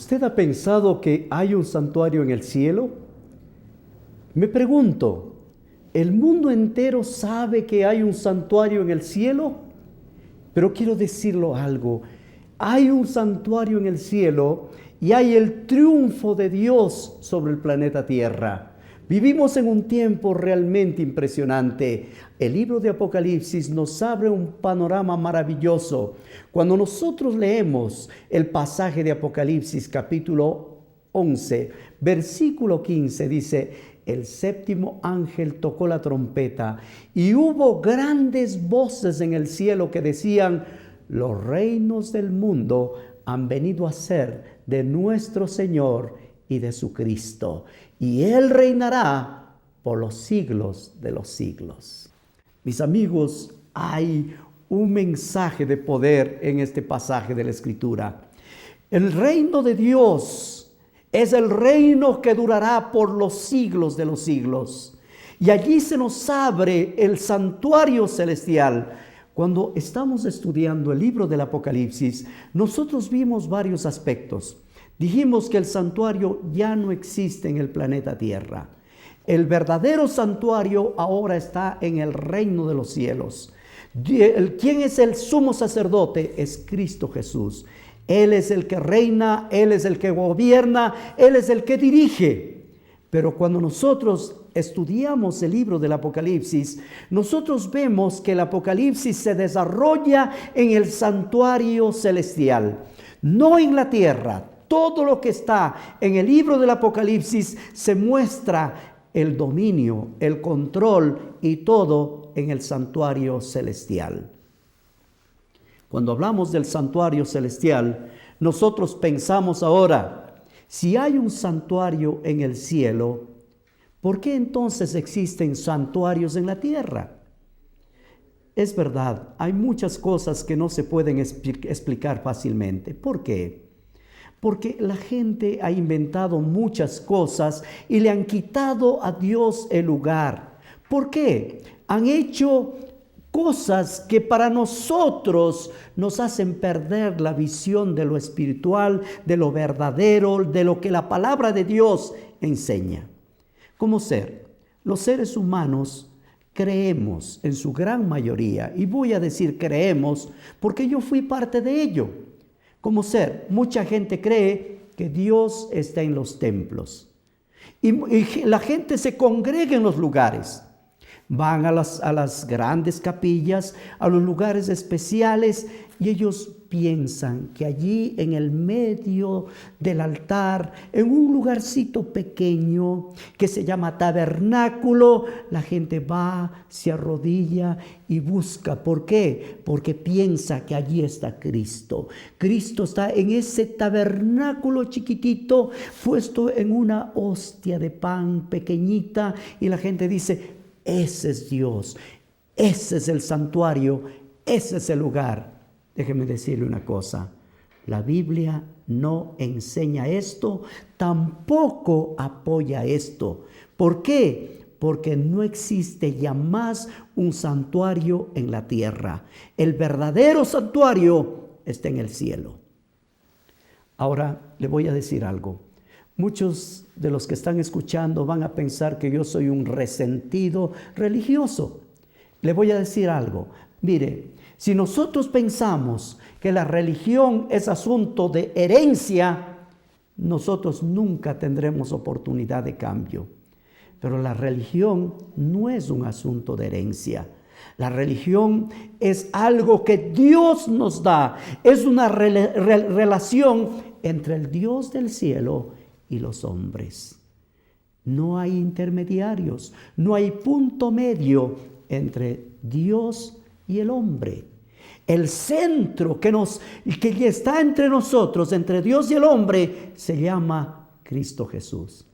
¿Usted ha pensado que hay un santuario en el cielo? Me pregunto, ¿el mundo entero sabe que hay un santuario en el cielo? Pero quiero decirlo algo, hay un santuario en el cielo y hay el triunfo de Dios sobre el planeta Tierra. Vivimos en un tiempo realmente impresionante. El libro de Apocalipsis nos abre un panorama maravilloso. Cuando nosotros leemos el pasaje de Apocalipsis capítulo 11, versículo 15, dice: el séptimo ángel tocó la trompeta y hubo grandes voces en el cielo que decían: los reinos del mundo han venido a ser de nuestro Señor y de su Cristo, y Él reinará por los siglos de los siglos. Mis amigos, hay un mensaje de poder en este pasaje de la Escritura. El reino de Dios es el reino que durará por los siglos de los siglos. Y allí se nos abre el santuario celestial. Cuando estamos estudiando el libro del Apocalipsis, nosotros vimos varios aspectos. Dijimos que el santuario ya no existe en el planeta Tierra. El verdadero santuario ahora está en el reino de los cielos. ¿Quién es el sumo sacerdote? Es Cristo Jesús. Él es el que reina, Él es el que gobierna, Él es el que dirige. Pero cuando nosotros estudiamos el libro del Apocalipsis, nosotros vemos que el Apocalipsis se desarrolla en el santuario celestial, no en la tierra. Todo lo que está en el libro del Apocalipsis se muestra el dominio, el control y todo en el santuario celestial. Cuando hablamos del santuario celestial, nosotros pensamos ahora, si hay un santuario en el cielo, ¿por qué entonces existen santuarios en la tierra? Es verdad, hay muchas cosas que no se pueden explicar fácilmente. ¿Por qué? Porque la gente ha inventado muchas cosas y le han quitado a Dios el lugar. ¿Por qué? Han hecho cosas que para nosotros nos hacen perder la visión de lo espiritual, de lo verdadero, de lo que la palabra de Dios enseña. Como los seres humanos creemos en su gran mayoría, y voy a decir creemos porque yo fui parte de ello. Como mucha gente cree que Dios está en los templos. Y la gente se congrega en los lugares. Van a las grandes capillas, a los lugares especiales, y ellos piensan que allí en el medio del altar, en un lugarcito pequeño que se llama tabernáculo, la gente va, se arrodilla y busca. ¿Por qué? Porque piensa que allí está Cristo. Cristo está en ese tabernáculo chiquitito, puesto en una hostia de pan pequeñita, y la gente dice: ese es Dios, ese es el santuario, ese es el lugar. Déjeme decirle una cosa, la Biblia no enseña esto, tampoco apoya esto. ¿Por qué? Porque no existe ya más un santuario en la tierra. El verdadero santuario está en el cielo. Ahora le voy a decir algo. Muchos de los que están escuchando van a pensar que yo soy un resentido religioso. Le voy a decir algo. Mire, si nosotros pensamos que la religión es asunto de herencia, nosotros nunca tendremos oportunidad de cambio. Pero la religión no es un asunto de herencia. La religión es algo que Dios nos da. Es una relación entre el Dios del cielo y los hombres. No hay intermediarios, no hay punto medio entre Dios y el hombre. El centro que está entre nosotros, entre Dios y el hombre, se llama Cristo Jesús.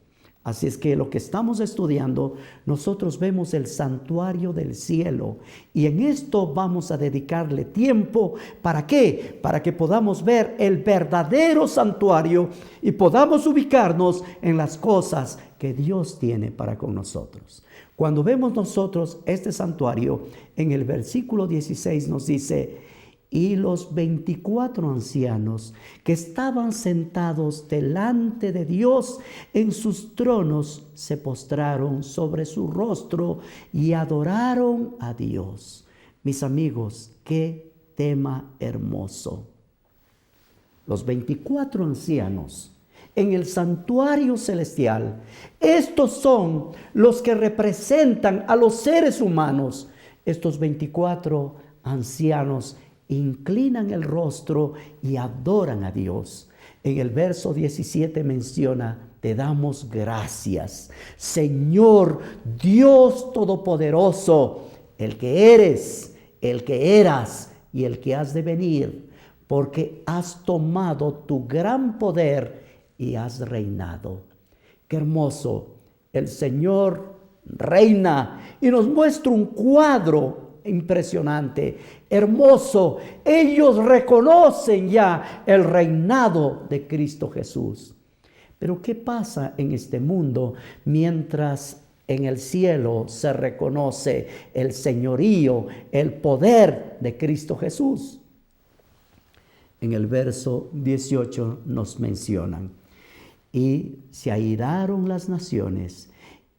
Así es que lo que estamos estudiando, nosotros vemos el santuario del cielo, y en esto vamos a dedicarle tiempo. ¿Para qué? Para que podamos ver el verdadero santuario y podamos ubicarnos en las cosas que Dios tiene para con nosotros. Cuando vemos nosotros este santuario, en el versículo 16 nos dice: Y los 24 ancianos que estaban sentados delante de Dios en sus tronos se postraron sobre su rostro y adoraron a Dios. Mis amigos, qué tema hermoso. Los 24 ancianos en el santuario celestial, estos son los que representan a los seres humanos. Estos 24 ancianos inclinan el rostro y adoran a Dios. En el verso 17 menciona: te damos gracias, Señor Dios Todopoderoso, el que eres, el que eras y el que has de venir, porque has tomado tu gran poder y has reinado. Qué hermoso, el Señor reina y nos muestra un cuadro impresionante, hermoso. Ellos reconocen ya el reinado de Cristo Jesús. Pero ¿qué pasa en este mundo mientras en el cielo se reconoce el señorío, el poder de Cristo Jesús? En el verso 18 nos mencionan: y se airaron las naciones,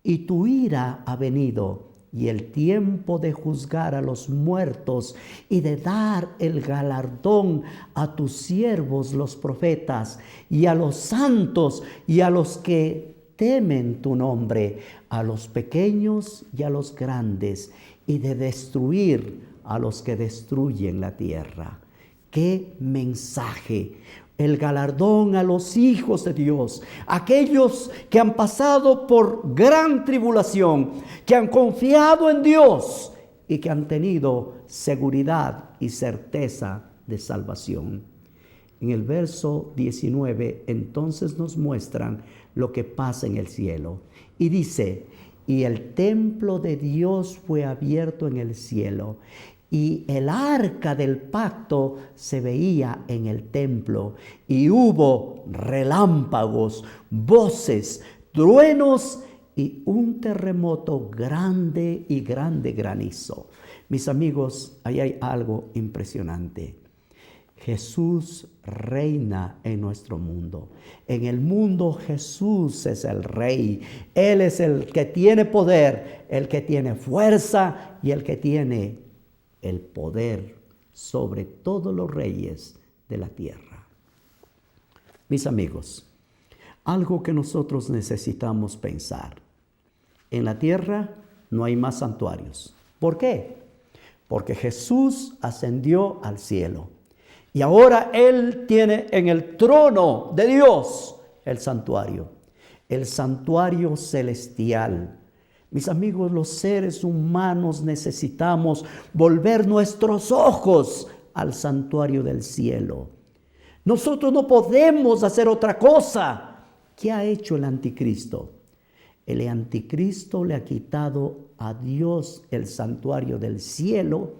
y tu ira ha venido, y el tiempo de juzgar a los muertos y de dar el galardón a tus siervos los profetas, y a los santos y a los que temen tu nombre, a los pequeños y a los grandes, y de destruir a los que destruyen la tierra. ¡Qué mensaje! El galardón a los hijos de Dios, aquellos que han pasado por gran tribulación, que han confiado en Dios y que han tenido seguridad y certeza de salvación. En el verso 19 entonces nos muestran lo que pasa en el cielo. Y dice: y el templo de Dios fue abierto en el cielo, y el arca del pacto se veía en el templo, y hubo relámpagos, voces, truenos y un terremoto grande y grande granizo. Mis amigos, ahí hay algo impresionante. Jesús reina en nuestro mundo. En el mundo Jesús es el rey. Él es el que tiene poder, el que tiene fuerza y el que tiene el poder sobre todos los reyes de la tierra. Mis amigos, algo que nosotros necesitamos pensar: en la tierra no hay más santuarios. ¿Por qué? Porque Jesús ascendió al cielo y ahora Él tiene en el trono de Dios el santuario celestial. Mis amigos, los seres humanos necesitamos volver nuestros ojos al santuario del cielo. Nosotros no podemos hacer otra cosa. ¿Qué ha hecho el anticristo? El anticristo le ha quitado a Dios el santuario del cielo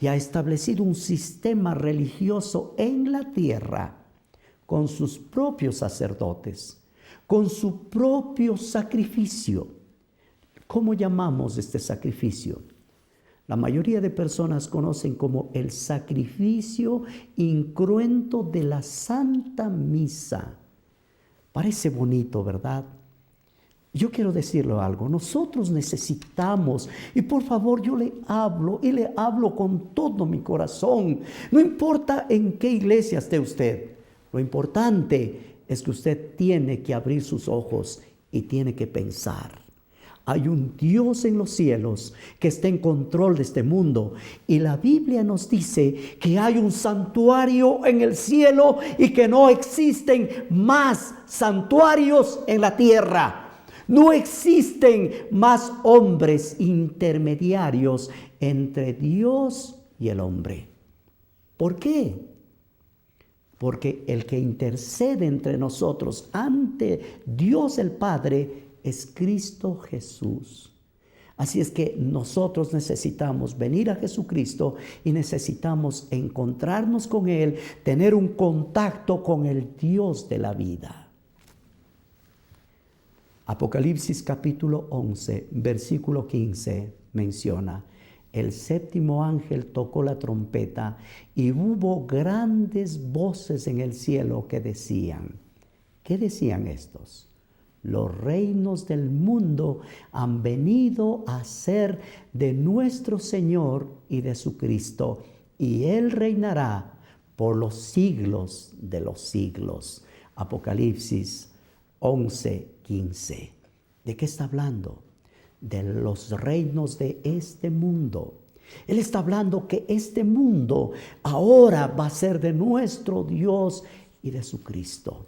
y ha establecido un sistema religioso en la tierra con sus propios sacerdotes, con su propio sacrificio. ¿Cómo llamamos este sacrificio? La mayoría de personas conocen como el sacrificio incruento de la Santa Misa. Parece bonito, ¿verdad? Yo quiero decirle algo. Nosotros necesitamos, y por favor yo le hablo con todo mi corazón. No importa en qué iglesia esté usted. Lo importante es que usted tiene que abrir sus ojos y tiene que pensar. Hay un Dios en los cielos que está en control de este mundo. Y la Biblia nos dice que hay un santuario en el cielo y que no existen más santuarios en la tierra. No existen más hombres intermediarios entre Dios y el hombre. ¿Por qué? Porque el que intercede entre nosotros ante Dios el Padre es Cristo Jesús. Así es que nosotros necesitamos venir a Jesucristo y necesitamos encontrarnos con Él, tener un contacto con el Dios de la vida. Apocalipsis capítulo 11, versículo 15 menciona: el séptimo ángel tocó la trompeta y hubo grandes voces en el cielo que decían, ¿qué decían estos? Los reinos del mundo han venido a ser de nuestro Señor y de su Cristo, y Él reinará por los siglos de los siglos. Apocalipsis 11:15. ¿De qué está hablando? De los reinos de este mundo. Él está hablando que este mundo ahora va a ser de nuestro Dios y de su Cristo.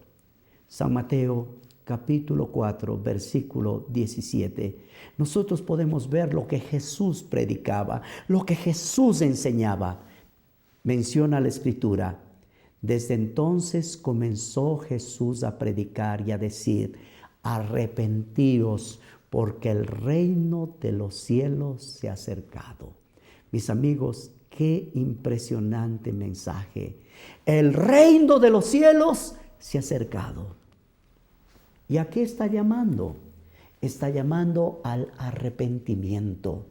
San Mateo capítulo 4, versículo 17. Nosotros podemos ver lo que Jesús predicaba, lo que Jesús enseñaba. Menciona la Escritura. Desde entonces comenzó Jesús a predicar y a decir, arrepentíos, porque el reino de los cielos se ha acercado. Mis amigos, qué impresionante mensaje. El reino de los cielos se ha acercado. ¿Y a qué está llamando? Está llamando al arrepentimiento.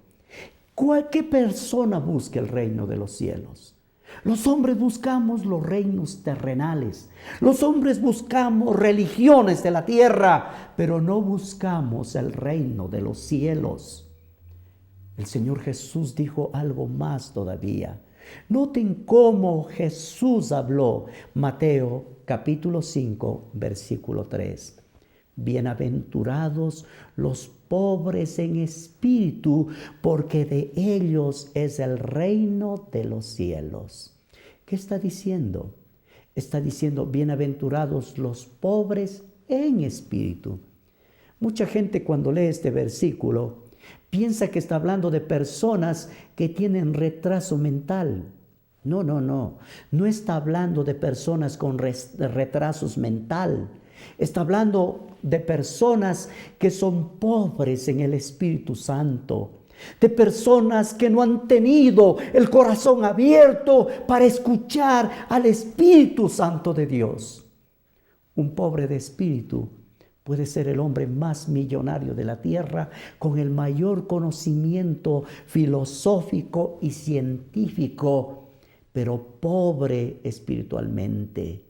¿Qué persona busca el reino de los cielos? Los hombres buscamos los reinos terrenales. Los hombres buscamos religiones de la tierra, pero no buscamos el reino de los cielos. El Señor Jesús dijo algo más todavía. Noten cómo Jesús habló. Mateo capítulo 5, versículo 3. Bienaventurados los pobres en espíritu, porque de ellos es el reino de los cielos. ¿Qué está diciendo? Está diciendo, bienaventurados los pobres en espíritu. Mucha gente cuando lee este versículo piensa que está hablando de personas que tienen retraso mental. No. No está hablando de personas con retrasos mental. Está hablando de personas que son pobres en el Espíritu Santo, de personas que no han tenido el corazón abierto para escuchar al Espíritu Santo de Dios. Un pobre de espíritu puede ser el hombre más millonario de la tierra, con el mayor conocimiento filosófico y científico, pero pobre espiritualmente.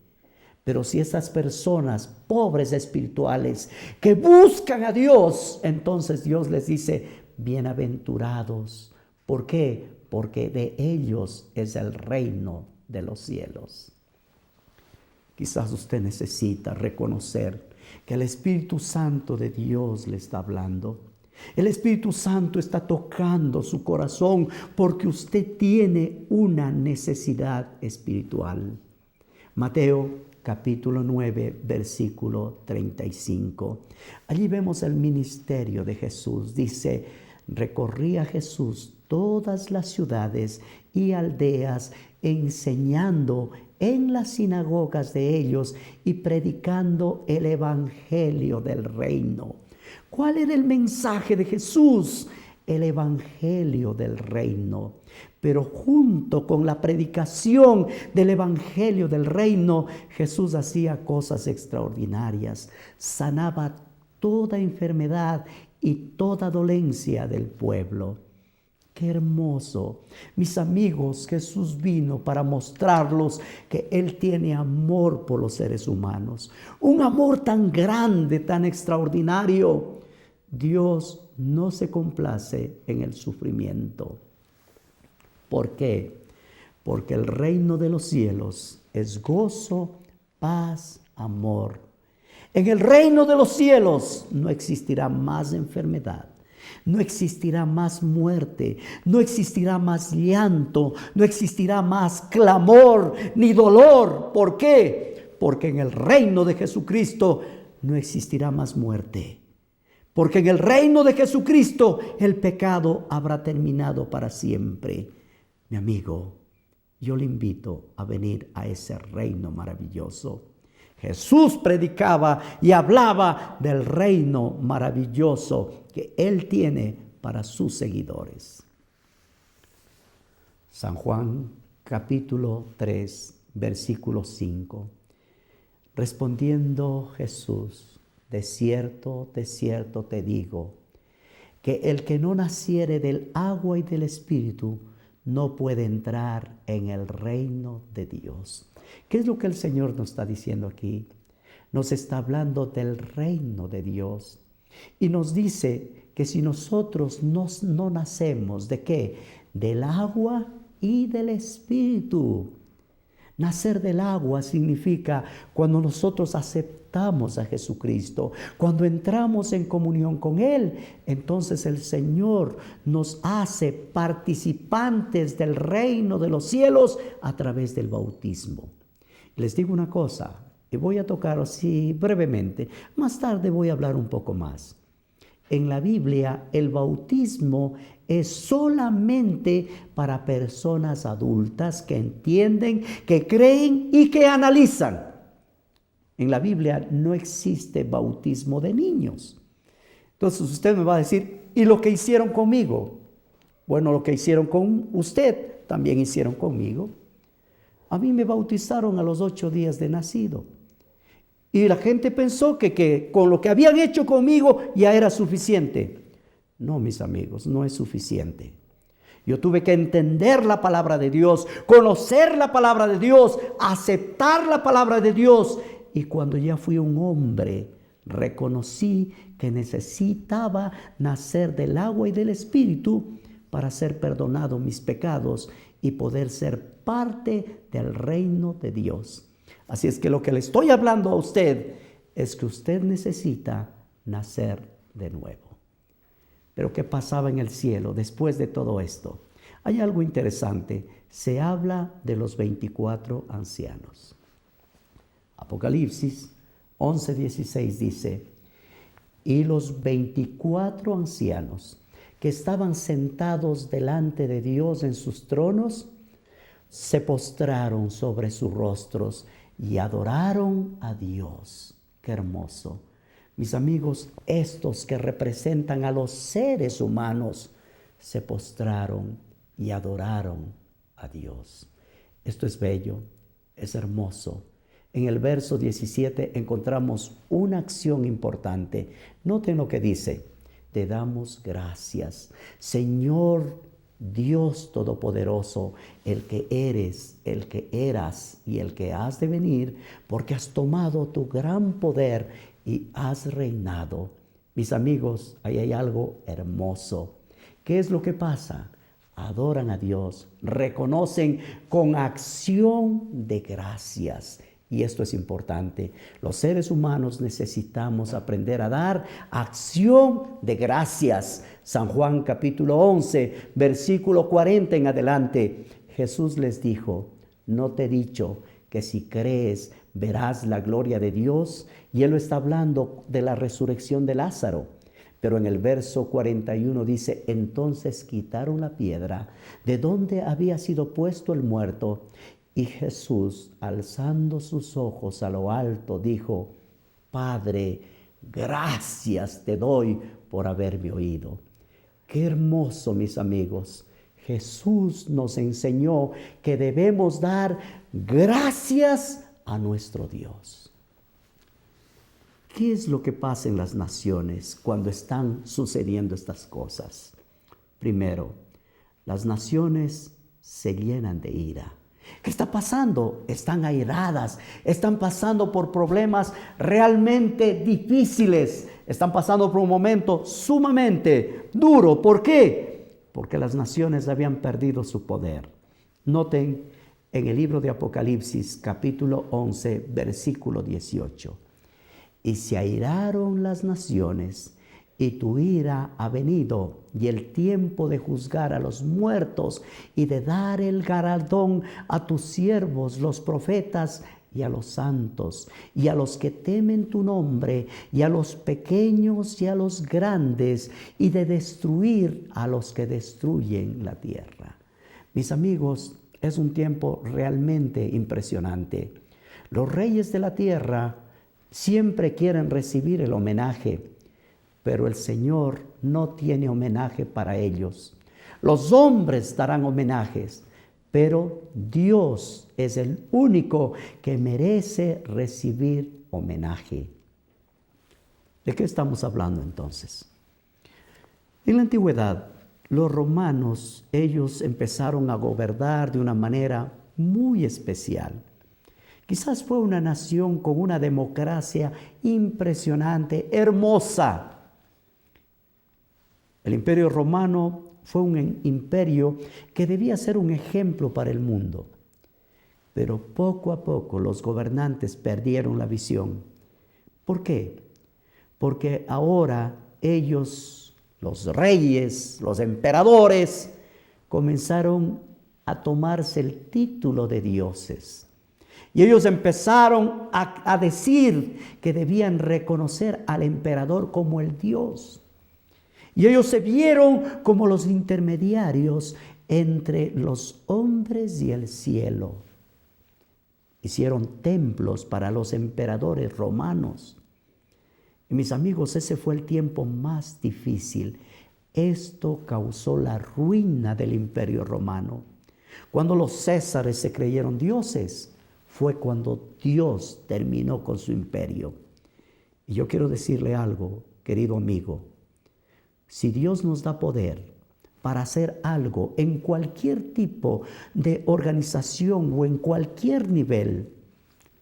Pero si esas personas pobres espirituales que buscan a Dios, entonces Dios les dice, bienaventurados. ¿Por qué? Porque de ellos es el reino de los cielos. Quizás usted necesita reconocer que el Espíritu Santo de Dios le está hablando. El Espíritu Santo está tocando su corazón porque usted tiene una necesidad espiritual. Mateo capítulo 9, versículo 35. Allí vemos el ministerio de Jesús. Dice, recorría Jesús todas las ciudades y aldeas, enseñando en las sinagogas de ellos y predicando el evangelio del reino. ¿Cuál era el mensaje de Jesús? El evangelio del reino. Pero junto con la predicación del evangelio del reino, Jesús hacía cosas extraordinarias. Sanaba toda enfermedad y toda dolencia del pueblo. ¡Qué hermoso! Mis amigos, Jesús vino para mostrarlos que Él tiene amor por los seres humanos. Un amor tan grande, tan extraordinario. Dios no se complace en el sufrimiento. ¿Por qué? Porque el reino de los cielos es gozo, paz, amor. En el reino de los cielos no existirá más enfermedad, no existirá más muerte, no existirá más llanto, no existirá más clamor ni dolor. ¿Por qué? Porque en el reino de Jesucristo no existirá más muerte. Porque en el reino de Jesucristo el pecado habrá terminado para siempre. Mi amigo, yo le invito a venir a ese reino maravilloso. Jesús predicaba y hablaba del reino maravilloso que Él tiene para sus seguidores. San Juan capítulo 3, versículo 5. Respondiendo Jesús, de cierto te digo, que el que no naciere del agua y del Espíritu no puede entrar en el reino de Dios. ¿Qué es lo que el Señor nos está diciendo aquí? Nos está hablando del reino de Dios. Y nos dice que si nosotros no nacemos, ¿de qué? Del agua y del Espíritu. Nacer del agua significa cuando nosotros aceptamos a Jesucristo, cuando entramos en comunión con Él, entonces el Señor nos hace participantes del reino de los cielos a través del bautismo. Les digo una cosa, y voy a tocar así brevemente, más tarde voy a hablar un poco más. En la Biblia, el bautismo es solamente para personas adultas que entienden, que creen y que analizan. En la Biblia no existe bautismo de niños. Entonces usted me va a decir, ¿y lo que hicieron conmigo? Bueno, lo que hicieron con usted, también hicieron conmigo. A mí me bautizaron a los 8 días de nacido. Y la gente pensó que con lo que habían hecho conmigo ya era suficiente. No, mis amigos, no es suficiente. Yo tuve que entender la palabra de Dios, conocer la palabra de Dios, aceptar la palabra de Dios. Y cuando ya fui un hombre, reconocí que necesitaba nacer del agua y del Espíritu para ser perdonado mis pecados y poder ser parte del reino de Dios. Así es que lo que le estoy hablando a usted es que usted necesita nacer de nuevo. Pero ¿qué pasaba en el cielo después de todo esto? Hay algo interesante. Se habla de los 24 ancianos. Apocalipsis 11:16 dice, y los 24 ancianos que estaban sentados delante de Dios en sus tronos, se postraron sobre sus rostros y adoraron a Dios. Qué hermoso. Mis amigos, estos que representan a los seres humanos, se postraron y adoraron a Dios. Esto es bello, es hermoso. En el verso 17 encontramos una acción importante. Noten lo que dice. Te damos gracias, Señor Dios Todopoderoso, el que eres, el que eras y el que has de venir, porque has tomado tu gran poder y has reinado. Mis amigos, ahí hay algo hermoso. ¿Qué es lo que pasa? Adoran a Dios, reconocen con acción de gracias. Y esto es importante. Los seres humanos necesitamos aprender a dar acción de gracias. San Juan capítulo 11, versículo 40 en adelante. Jesús les dijo, ¿no te he dicho que si crees verás la gloria de Dios? Y Él lo está hablando de la resurrección de Lázaro. Pero en el verso 41 dice, entonces quitaron la piedra de donde había sido puesto el muerto. Y Jesús, alzando sus ojos a lo alto, dijo, Padre, gracias te doy por haberme oído. Qué hermoso, mis amigos. Jesús nos enseñó que debemos dar gracias a nuestro Dios. ¿Qué es lo que pasa en las naciones cuando están sucediendo estas cosas? Primero, las naciones se llenan de ira. ¿Qué está pasando? Están airadas, están pasando por problemas realmente difíciles, están pasando por un momento sumamente duro. ¿Por qué? Porque las naciones habían perdido su poder. Noten en el libro de Apocalipsis, capítulo 11, versículo 18. Y se airaron las naciones, y tu ira ha venido, y el tiempo de juzgar a los muertos y de dar el galardón a tus siervos, los profetas, y a los santos, y a los que temen tu nombre, y a los pequeños y a los grandes, y de destruir a los que destruyen la tierra. Mis amigos, es un tiempo realmente impresionante. Los reyes de la tierra siempre quieren recibir el homenaje, pero el Señor no tiene homenaje para ellos. Los hombres darán homenajes, pero Dios es el único que merece recibir homenaje. ¿De qué estamos hablando entonces? En la antigüedad, los romanos, ellos empezaron a gobernar de una manera muy especial. Quizás fue una nación con una democracia impresionante, hermosa. El Imperio Romano fue un imperio que debía ser un ejemplo para el mundo. Pero poco a poco los gobernantes perdieron la visión. ¿Por qué? Porque ahora ellos, los reyes, los emperadores, comenzaron a tomarse el título de dioses. Y ellos empezaron a decir que debían reconocer al emperador como el Dios. Y ellos se vieron como los intermediarios entre los hombres y el cielo. Hicieron templos para los emperadores romanos. Y mis amigos, ese fue el tiempo más difícil. Esto causó la ruina del Imperio Romano. Cuando los césares se creyeron dioses, fue cuando Dios terminó con su imperio. Y yo quiero decirle algo, querido amigo. Si Dios nos da poder para hacer algo en cualquier tipo de organización o en cualquier nivel,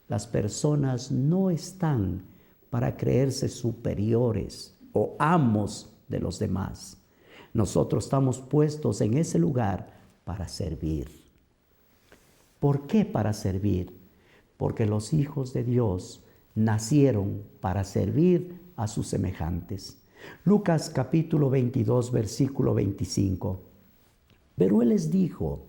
las personas no están para creerse superiores o amos de los demás. Nosotros estamos puestos en ese lugar para servir. ¿Por qué para servir? Porque los hijos de Dios nacieron para servir a sus semejantes. Lucas capítulo 22, versículo 25. Pero él les dijo: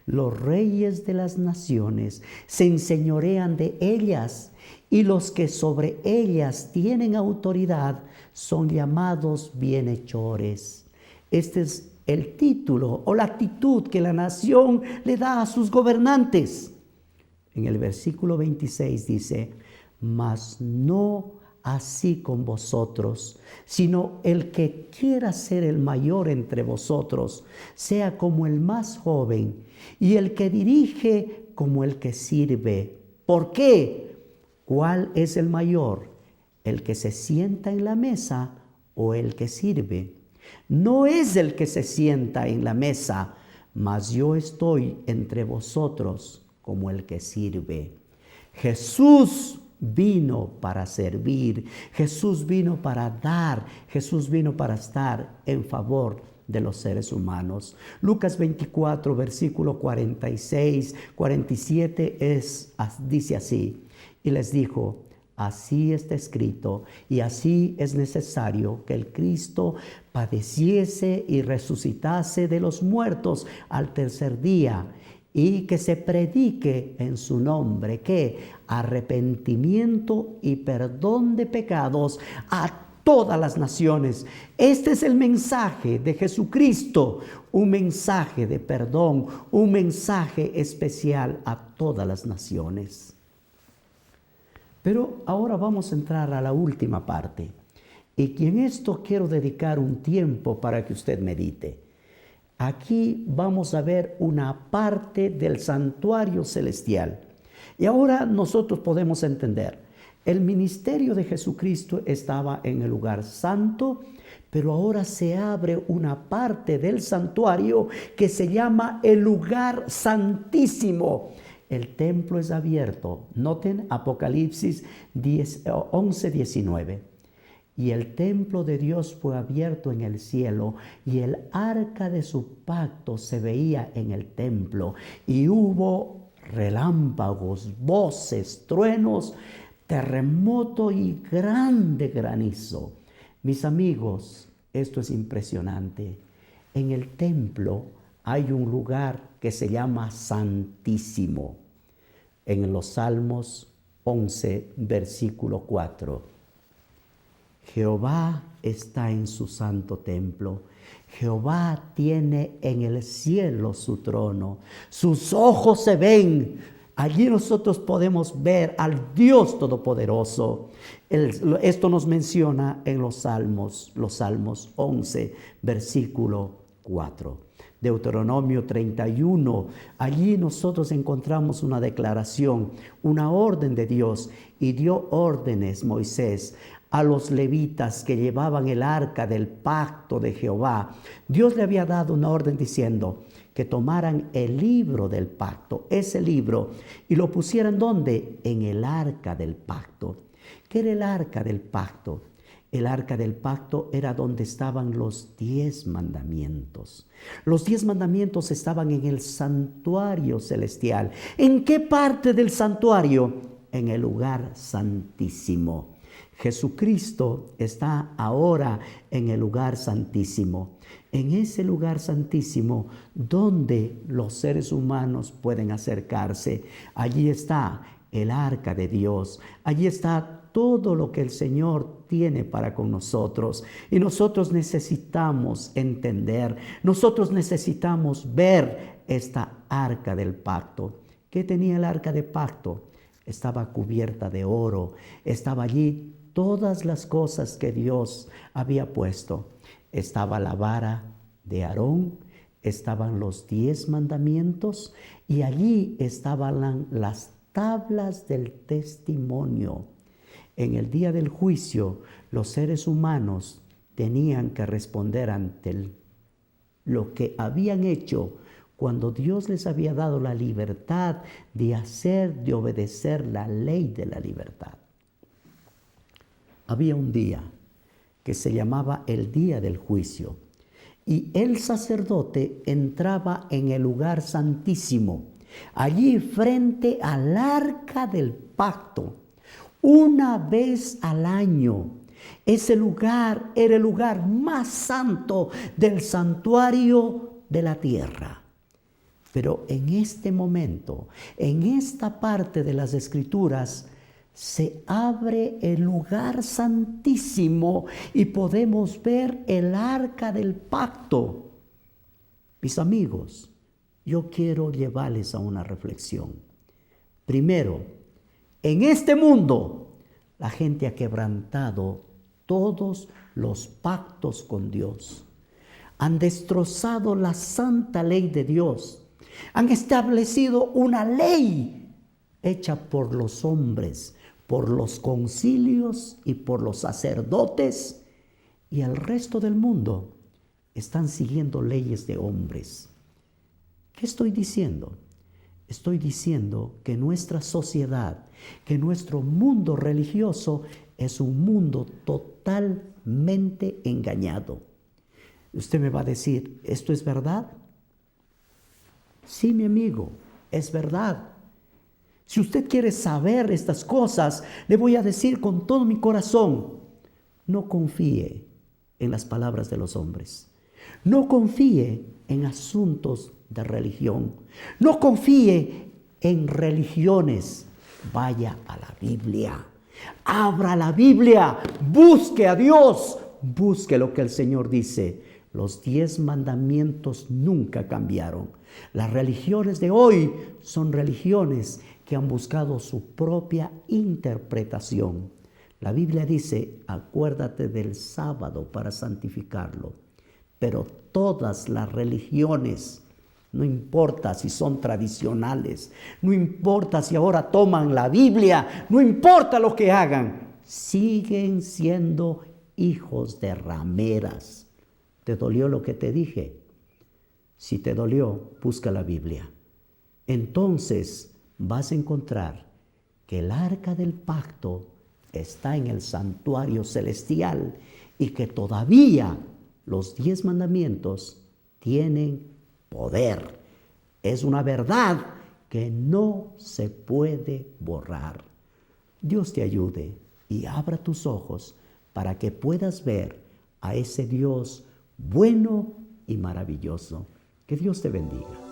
los reyes de las naciones se enseñorean de ellas, y los que sobre ellas tienen autoridad son llamados bienhechores. Este es el título o la actitud que la nación le da a sus gobernantes. En el versículo 26 dice: mas no así con vosotros, sino el que quiera ser el mayor entre vosotros, sea como el más joven, y el que dirige como el que sirve. ¿Por qué? ¿Cuál es el mayor? ¿El que se sienta en la mesa o el que sirve? No es el que se sienta en la mesa, mas yo estoy entre vosotros como el que sirve. Jesús vino para servir, Jesús vino para dar, Jesús vino para estar en favor de los seres humanos. Lucas 24, versículo 46, 47 dice así: y les dijo: así está escrito, y así es necesario que el Cristo padeciese y resucitase de los muertos al tercer día, y que se predique en su nombre, ¿qué? Arrepentimiento y perdón de pecados a todas las naciones. Este es el mensaje de Jesucristo, un mensaje de perdón, un mensaje especial a todas las naciones. Pero ahora vamos a entrar a la última parte, y en esto quiero dedicar un tiempo para que usted medite. Aquí vamos a ver una parte del santuario celestial. Y ahora nosotros podemos entender, el ministerio de Jesucristo estaba en el lugar santo, pero ahora se abre una parte del santuario que se llama el lugar santísimo. El templo es abierto. Noten Apocalipsis 11, 19. Y el templo de Dios fue abierto en el cielo, y el arca de su pacto se veía en el templo. Y hubo relámpagos, voces, truenos, terremoto y grande granizo. Mis amigos, esto es impresionante. En el templo hay un lugar que se llama Santísimo. En los Salmos 11, versículo 4. Jehová está en su santo templo. Jehová tiene en el cielo su trono. Sus ojos se ven. Allí nosotros podemos ver al Dios Todopoderoso. Esto nos menciona en los Salmos 11, versículo 4. Deuteronomio 31, allí nosotros encontramos una declaración, una orden de Dios, y dio órdenes Moisés a los levitas que llevaban el arca del pacto de Jehová, Dios le había dado una orden diciendo que tomaran el libro del pacto, ese libro, y lo pusieran ¿dónde? En el arca del pacto. ¿Qué era el arca del pacto? El arca del pacto era donde estaban los 10 mandamientos. Los 10 mandamientos estaban en el santuario celestial. ¿En qué parte del santuario? En el lugar santísimo. Jesucristo está ahora en el lugar santísimo. En ese lugar santísimo donde los seres humanos pueden acercarse. Allí está el arca de Dios. Allí está todo lo que el Señor tiene para con nosotros. Y nosotros necesitamos entender, nosotros necesitamos ver esta arca del pacto. ¿Qué tenía el arca del pacto? Estaba cubierta de oro, estaba allí todas las cosas que Dios había puesto. Estaba la vara de Aarón, estaban los 10 mandamientos y allí estaban las tablas del testimonio. En el día del juicio, los seres humanos tenían que responder ante lo que habían hecho cuando Dios les había dado la libertad de hacer, de obedecer la ley de la libertad. Había un día que se llamaba el día del juicio y el sacerdote entraba en el lugar santísimo, allí frente al arca del pacto. Una vez al año, ese lugar era el lugar más santo del santuario de la tierra. Pero en este momento, en esta parte de las Escrituras, se abre el lugar santísimo y podemos ver el arca del pacto. Mis amigos, yo quiero llevarles a una reflexión. Primero, en este mundo, la gente ha quebrantado todos los pactos con Dios. Han destrozado la santa ley de Dios. Han establecido una ley hecha por los hombres, por los concilios y por los sacerdotes. Y el resto del mundo están siguiendo leyes de hombres. ¿Qué estoy diciendo? Estoy diciendo que nuestra sociedad, que nuestro mundo religioso es un mundo totalmente engañado. Usted me va a decir, ¿esto es verdad? Sí, mi amigo, es verdad. Si usted quiere saber estas cosas, le voy a decir con todo mi corazón, no confíe en las palabras de los hombres. No confíe en asuntos de religión. No confíe en religiones. Vaya a la Biblia. Abra la Biblia. Busque a Dios. Busque lo que el Señor dice. Los 10 mandamientos nunca cambiaron. Las religiones de hoy son religiones que han buscado su propia interpretación. La Biblia dice, acuérdate del sábado para santificarlo. Pero todas las religiones, no importa si son tradicionales, no importa si ahora toman la Biblia, no importa lo que hagan, siguen siendo hijos de rameras. ¿Te dolió lo que te dije? Si te dolió, busca la Biblia. Entonces vas a encontrar que el arca del pacto está en el santuario celestial y que todavía los 10 mandamientos tienen poder. Es una verdad que no se puede borrar. Dios te ayude y abra tus ojos para que puedas ver a ese Dios bueno y maravilloso. Que Dios te bendiga.